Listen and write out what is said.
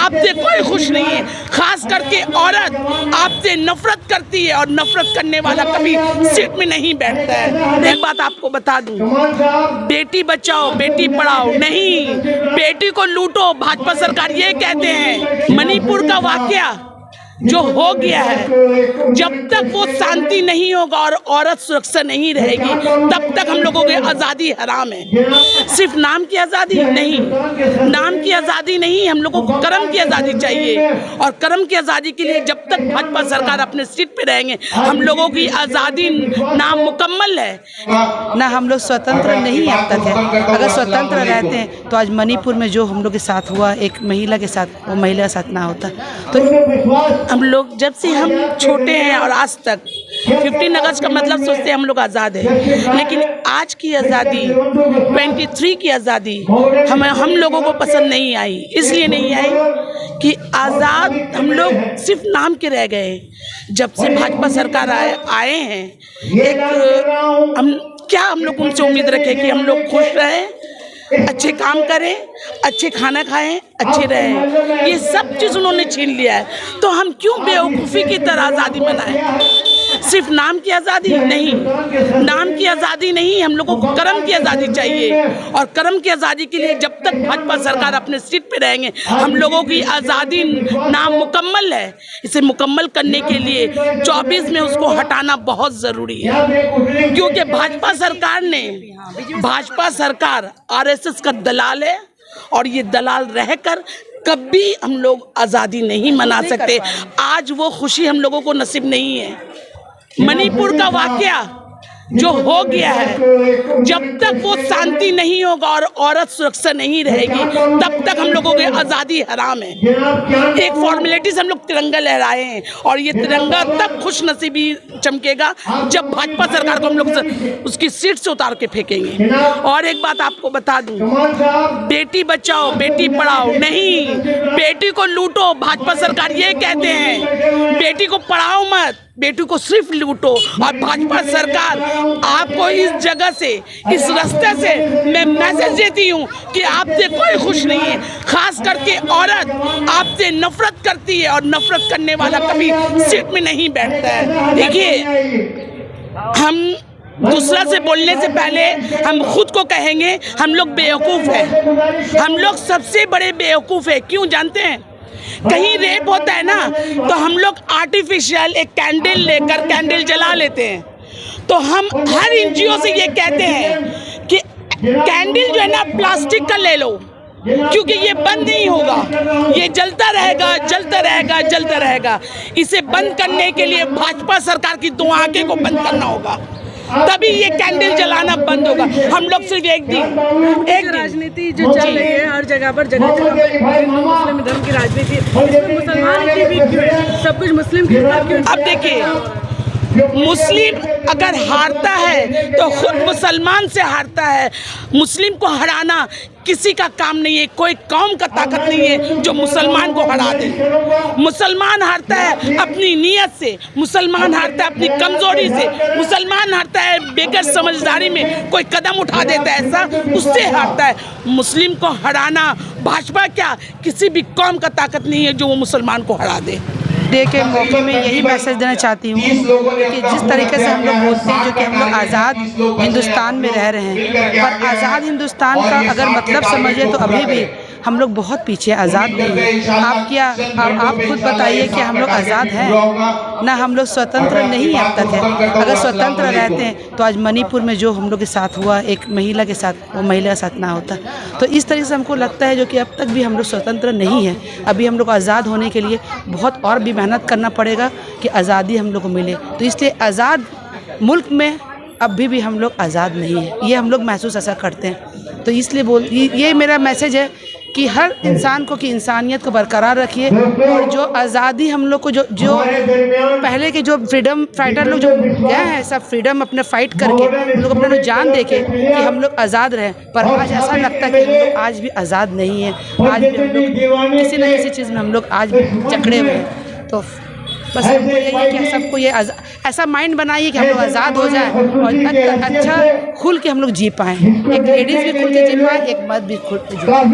आपसे कोई खुश नहीं है। खास करके औरत आपसे नफरत करती है और नफरत करने वाला कभी सीट में नहीं बैठता है। एक बात आपको बता दूं, बेटी बचाओ बेटी पढ़ाओ नहीं, बेटी को लूटो भाजपा सरकार ये कहते हैं। मणिपुर का वाकया जो हो गया है, जब तक वो शांति नहीं होगा और औरत सुरक्षा नहीं रहेगी तब तक हम लोगों की आज़ादी हराम है। सिर्फ नाम की आज़ादी नहीं, नाम की आज़ादी नहीं, हम लोगों को कर्म की आज़ादी चाहिए। और कर्म की आज़ादी के लिए जब तक भाजपा सरकार अपने सीट पे रहेंगे हम लोगों की आज़ादी ना मुकम्मल है ना हम लोग स्वतंत्र नहीं अब तक है। अगर स्वतंत्र रहते हैं तो आज मणिपुर में जो हम लोग के साथ हुआ एक महिला के साथ, वो महिला के साथ ना होता। तो हम लोग जब से हम छोटे हैं और आज तक 15 अगस्त का मतलब सोचते हैं हम लोग आज़ाद हैं, लेकिन आज की आज़ादी 23 की आज़ादी हम लोगों को पसंद नहीं आई। इसलिए नहीं आई कि आज़ाद हम लोग सिर्फ नाम के रह गए। जब से भाजपा सरकार आए हैं, एक हम लोग उनसे उम्मीद रखें कि हम लोग खुश रहें, अच्छे काम करें, अच्छे खाना खाएं, अच्छे रहें। ये सब चीज़ उन्होंने छीन लिया है, तो हम क्यों बेवकूफ़ी की तरह आज़ादी मनाएं? सिर्फ नाम की आज़ादी नहीं, नाम की आज़ादी नहीं, हम लोगों को कर्म की आज़ादी चाहिए। और कर्म की आज़ादी के लिए जब तक भाजपा सरकार अपने सीट पे रहेंगे हम लोगों की आज़ादी नामुकम्मल है। इसे मुकम्मल करने के लिए 24 में उसको हटाना बहुत ज़रूरी है, क्योंकि भाजपा सरकार आरएसएस का दलाल है और ये दलाल रहकर कभी हम लोग आज़ादी नहीं मना सकते। आज वो खुशी हम लोगों को नसीब नहीं है। मणिपुर का वाकया जो हो गया है, जब तक वो शांति नहीं होगा और औरत सुरक्षा नहीं रहेगी तब तक हम लोगों की आज़ादी हराम है। एक फॉर्मेलिटी से हम लोग तिरंगा लहराए हैं और ये तिरंगा तब खुश नसीबी चमकेगा जब भाजपा सरकार को हम लोग उसकी सीट से उतार के फेंकेंगे। और एक बात आपको बता दूं, बेटी बचाओ बेटी पढ़ाओ नहीं, बेटी को लूटो भाजपा सरकार ये कहते हैं। बेटी को पढ़ाओ मत, बेटी को सिर्फ लूटो। और भाजपा सरकार आपको इस जगह से, इस रास्ते से मैं मैसेज देती हूँ कि आपसे कोई खुश नहीं है। खास करके औरत आपसे नफरत करती है और नफरत करने वाला कभी सीट में नहीं बैठता है। देखिए, हम दूसरा से बोलने से पहले हम खुद को कहेंगे हम लोग बेवकूफ़ हैं। हम लोग सबसे बड़े बेवकूफ़ हैं। क्यों जानते हैं? कहीं रेप होता है ना तो हम लोग आर्टिफिशियल एक कैंडल लेकर कैंडल जला लेते हैं। तो हम हर एनजीओ से ये कहते हैं कि कैंडल जो है ना प्लास्टिक का ले लो, क्योंकि ये बंद नहीं होगा, ये जलता रहेगा जलता रहेगा जलता रहेगा। इसे बंद करने के लिए भाजपा सरकार की दो आंखें को बंद करना होगा, तभी ये कैंडल जलाना बंद होगा। हम लोग सिर्फ एक राजनीति जो चल रही है हर जगह पर, जगह जगह मुस्लिम धर्म की राजनीति, इसमें मुसलमान की भी क्यों है? सब कुछ मुस्लिम के साथ क्यों? अब देखिए, मुस्लिम अगर हारता है तो खुद मुसलमान से हारता है। मुस्लिम को हराना किसी का काम नहीं है, कोई कौम का ताकत नहीं है जो मुसलमान को हरा दे। मुसलमान हारता है अपनी नीयत से, मुसलमान हारता है अपनी कमजोरी से, मुसलमान हारता है बेगर समझदारी में कोई कदम उठा देता है, ऐसा उससे हारता है। मुस्लिम को हराना भाजपा क्या किसी भी कौम का ताकत नहीं है जो वो मुसलमान को हरा दे। डे के मौके में यही मैसेज देना चाहती हूँ कि जिस तरीके से हम लोग बोलते हैं जो कि हम लोग आज़ाद हिंदुस्तान में रह रहे हैं, पर आज़ाद हिंदुस्तान का अगर मतलब समझे तो अभी भी हम लोग बहुत पीछे, आज़ाद नहीं हैं। आप खुद बताइए कि हम लोग आज़ाद हैं ना, हम लोग स्वतंत्र नहीं अब तक है। अगर स्वतंत्र रहते हैं तो आज मणिपुर में जो हम लोग के साथ हुआ एक महिला के साथ, वो महिला के साथ ना होता। तो इस तरीके से हमको लगता है जो कि अब तक भी हम लोग स्वतंत्र नहीं हैं। अभी हम लोग आज़ाद होने के लिए बहुत और भी मेहनत करना पड़ेगा कि आज़ादी हम लोग को मिले। तो इसलिए आज़ाद मुल्क में अभी भी हम लोग आज़ाद नहीं हैं, ये हम लोग महसूस ऐसा करते हैं। तो इसलिए ये मेरा मैसेज है कि हर इंसान को कि इंसानियत को बरकरार रखिए। और जो आज़ादी हम लोग को जो पहले के जो फ्रीडम फाइटर लोग जो गए हैं, सब फ्रीडम अपने फाइट करके हम लोग अपना जान देके कि हम लोग आज़ाद रहें, पर आज ऐसा लगता है कि हम लोग आज भी आज़ाद नहीं हैं। आज भी हम लोग किसी न किसी चीज़ में हम लोग आज भी जकड़े हुए हैं। तो बस हमको यही है कि सबको ये ऐसा माइंड बनाइए कि हम लोग आज़ाद हो जाएं और अच्छा खुल के हम लोग जी पाएँ। एक लेडीज़ भी खुल के जी पाए, एक मर्द भी खुल के जी पाए।